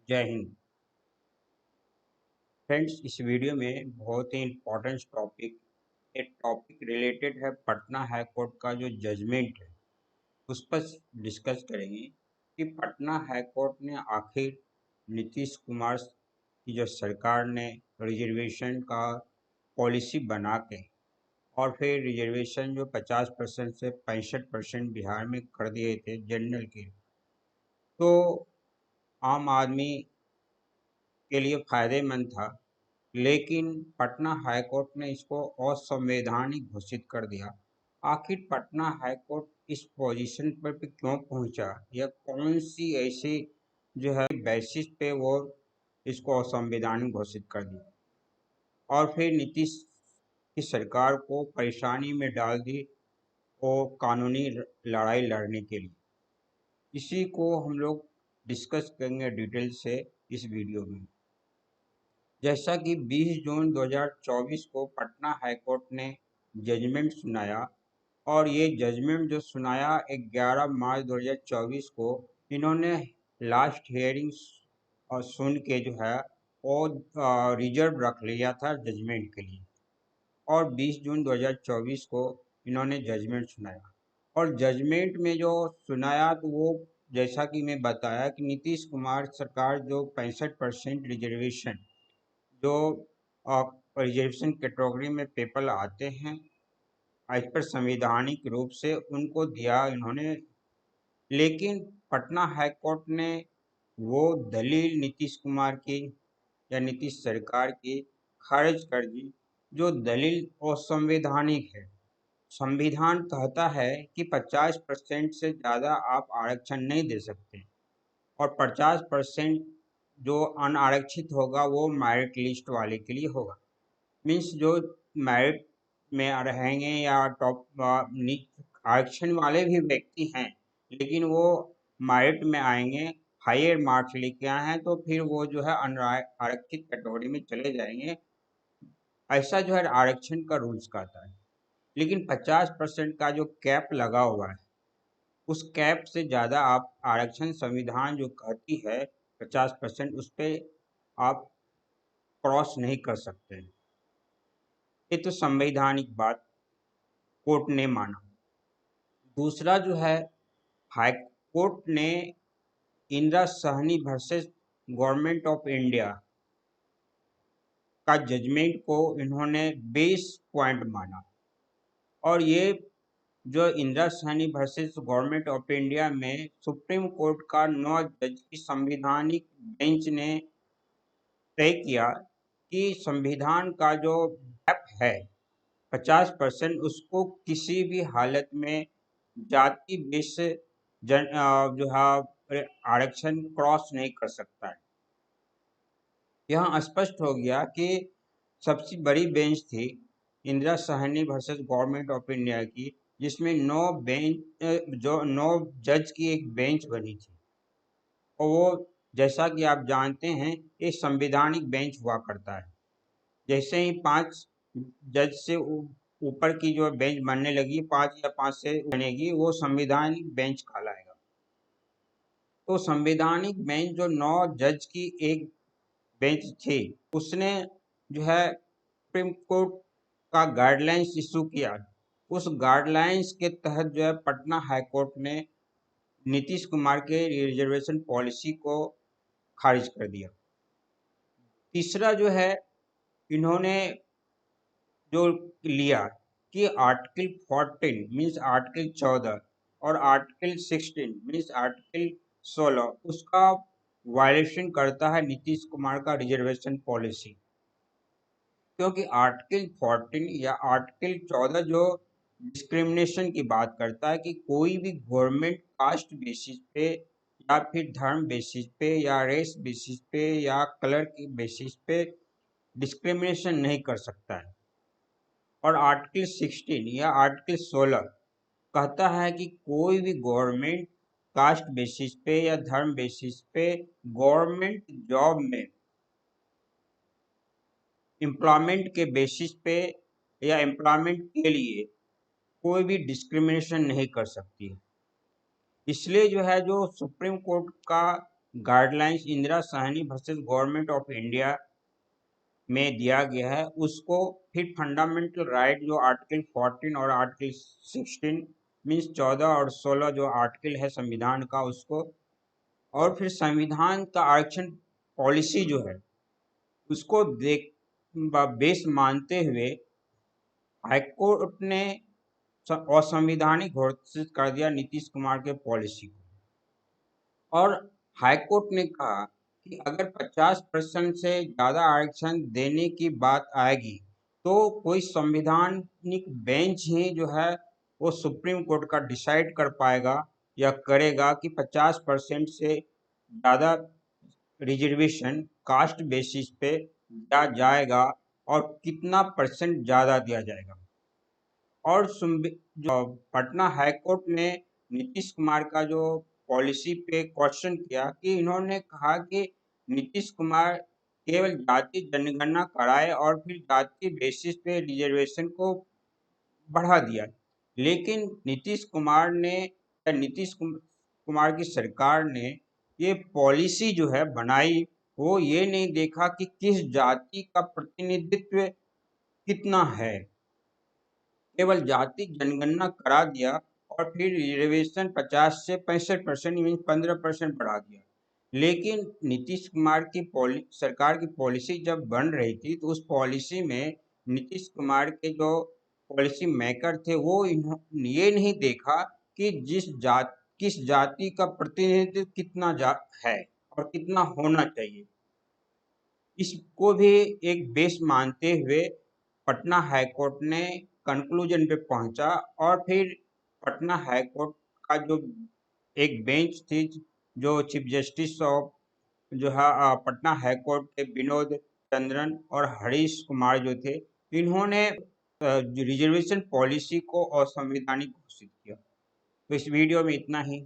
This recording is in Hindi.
जय हिंद। फ्रेंड्स, इस वीडियो में बहुत ही इम्पोर्टेंट टॉपिक रिलेटेड है पटना हाई कोर्ट का जो जजमेंट है उस पर डिस्कस करेंगे कि पटना हाई कोर्ट ने आखिर नीतीश कुमार की जो सरकार ने रिजर्वेशन का पॉलिसी बना के और फिर रिजर्वेशन जो 50% से 65% बिहार में कर दिए थे जनरल के, तो आम आदमी के लिए फायदेमंद था। लेकिन पटना हाई कोर्ट ने इसको असंवैधानिक घोषित कर दिया। आखिर पटना हाई कोर्ट इस पोजीशन पर भी क्यों पहुंचा, या कौन सी ऐसी जो है बेसिस पे वो इसको असंवैधानिक घोषित कर दिया और फिर नीतीश की सरकार को परेशानी में डाल दी वो कानूनी लड़ाई लड़ने के लिए। इसी को हम लोग डिस्कस करेंगे डिटेल से इस वीडियो में। जैसा कि 20 जून 2024 को पटना हाई कोर्ट ने जजमेंट सुनाया, और ये जजमेंट जो सुनाया 11 मार्च 2024 को, इन्होंने लास्ट हियरिंग और सुन के जो है वो रिजर्व रख लिया था जजमेंट के लिए, और 20 जून 2024 को इन्होंने जजमेंट सुनाया। और जजमेंट में जो सुनाया तो वो जैसा कि मैं बताया कि नीतीश कुमार सरकार जो 65% रिजर्वेशन जो रिजर्वेशन कैटेगरी में पेपर आते हैं इस पर संवैधानिक रूप से उनको दिया इन्होंने। लेकिन पटना हाई कोर्ट ने वो दलील नीतीश कुमार की या नीतीश सरकार की खारिज कर दी, जो दलील असंवैधानिक है। संविधान कहता है कि 50% से ज़्यादा आप आरक्षण नहीं दे सकते, और 50% जो अनारक्षित होगा वो मेरिट लिस्ट वाले के लिए होगा। मीन्स जो मेरिट में रहेंगे या टॉप आरक्षण वाले भी व्यक्ति हैं, लेकिन वो मेरिट में आएंगे, हायर मार्क्स लेके आए हैं, तो फिर वो जो है आरक्षित कैटेगरी में चले जाएंगे। ऐसा जो है आरक्षण का रूल्स कहता है। लेकिन 50% का जो कैप लगा हुआ है, उस कैप से ज़्यादा आप आरक्षण संविधान जो कहती है 50%, उस पर आप क्रॉस नहीं कर सकते। ये तो संवैधानिक बात कोर्ट ने माना। दूसरा जो है, हाई कोर्ट ने Indira Sawhney versus government of India का जजमेंट को इन्होंने 20 पॉइंट माना। और ये जो Indira Sawhney versus government of India में सुप्रीम कोर्ट का 9 जज की संवैधानिक बेंच ने तय किया कि संविधान का जो कैप है 50%, उसको किसी भी हालत में जाति बेस जो है आरक्षण क्रॉस नहीं कर सकता है। यहाँ स्पष्ट हो गया कि सबसे बड़ी बेंच थी Indira Sawhney versus government of India की, जिसमें 9 जज की एक बेंच बनी थी। और वो जैसा कि आप जानते हैं ये संवैधानिक बेंच हुआ करता है। जैसे ही 5 जज से ऊपर की जो बेंच बनने लगी, 5 या 5 से बनेगी, वो संवैधानिक बेंच कहलाएगा। तो संवैधानिक बेंच जो 9 जज की एक बेंच थी, उसने जो है सुप्रीम कोर्ट का गाइडलाइंस इशू किया। उस गाइडलाइंस के तहत जो है पटना हाई कोर्ट ने नीतीश कुमार के रिजर्वेशन पॉलिसी को खारिज कर दिया। तीसरा जो है, इन्होंने जो लिया कि आर्टिकल 14 मीन्स आर्टिकल 14 और आर्टिकल 16 मीन्स आर्टिकल 16, उसका वायलेशन करता है नीतीश कुमार का रिजर्वेशन पॉलिसी। क्योंकि आर्टिकल 14 या आर्टिकल 14 जो डिस्क्रिमिनेशन की बात करता है कि कोई भी गवर्नमेंट कास्ट बेसिस पे या फिर धर्म बेसिस पे या रेस बेसिस पे या कलर की बेसिस पे डिस्क्रिमिनेशन नहीं कर सकता है। और आर्टिकल 16 या आर्टिकल 16 कहता है कि कोई भी गवर्नमेंट कास्ट बेसिस पे या धर्म बेसिस पे गवर्नमेंट जॉब में एम्प्लॉयमेंट के बेसिस पे या एम्प्लॉयमेंट के लिए कोई भी डिस्क्रिमिनेशन नहीं कर सकती है। इसलिए जो है जो सुप्रीम कोर्ट का guidelines Indira Sahni versus government of India में दिया गया है, उसको फिर फंडामेंटल राइट जो आर्टिकल 14 और आर्टिकल 16 मीन्स 14 और 16 जो आर्टिकल है संविधान का उसको, और फिर संविधान का आरक्षण पॉलिसी जो है उसको देख बेस मानते हुए हाईकोर्ट ने असंवैधानिक घोषित कर दिया नीतीश कुमार के पॉलिसी को। और हाईकोर्ट ने कहा कि अगर 50% से ज़्यादा आरक्षण देने की बात आएगी तो कोई संवैधानिक बेंच ही जो है वो सुप्रीम कोर्ट का डिसाइड कर पाएगा या करेगा कि 50% से ज़्यादा रिजर्वेशन कास्ट बेसिस पे दिया जाएगा और कितना परसेंट ज़्यादा दिया जाएगा। और जो पटना हाई कोर्ट ने नीतीश कुमार का जो पॉलिसी पे क्वेश्चन किया कि इन्होंने कहा कि नीतीश कुमार केवल जाति जनगणना कराए और फिर जाति बेसिस पे रिजर्वेशन को बढ़ा दिया, लेकिन नीतीश कुमार ने या कुमार की सरकार ने ये पॉलिसी जो है बनाई, वो ये नहीं देखा कि किस जाति का प्रतिनिधित्व कितना है, केवल जाति जनगणना करा दिया और फिर रिजर्वेशन 50 से 65% मीन 15% बढ़ा दिया। लेकिन नीतीश कुमार की सरकार की पॉलिसी जब बन रही थी तो उस पॉलिसी में नीतीश कुमार के जो पॉलिसी मेकर थे वो ये नहीं देखा कि किस जाति का प्रतिनिधित्व कितना है और कितना होना चाहिए। इसको भी एक बेस मानते हुए पटना हाईकोर्ट ने कंक्लूजन पे पहुंचा और फिर पटना हाईकोर्ट का जो एक बेंच थी, जो चीफ जस्टिस ऑफ जो है पटना हाईकोर्ट के विनोद चंद्रन और हरीश कुमार जो थे, इन्होंने रिजर्वेशन पॉलिसी को असंवैधानिक घोषित किया। तो इस वीडियो में इतना ही।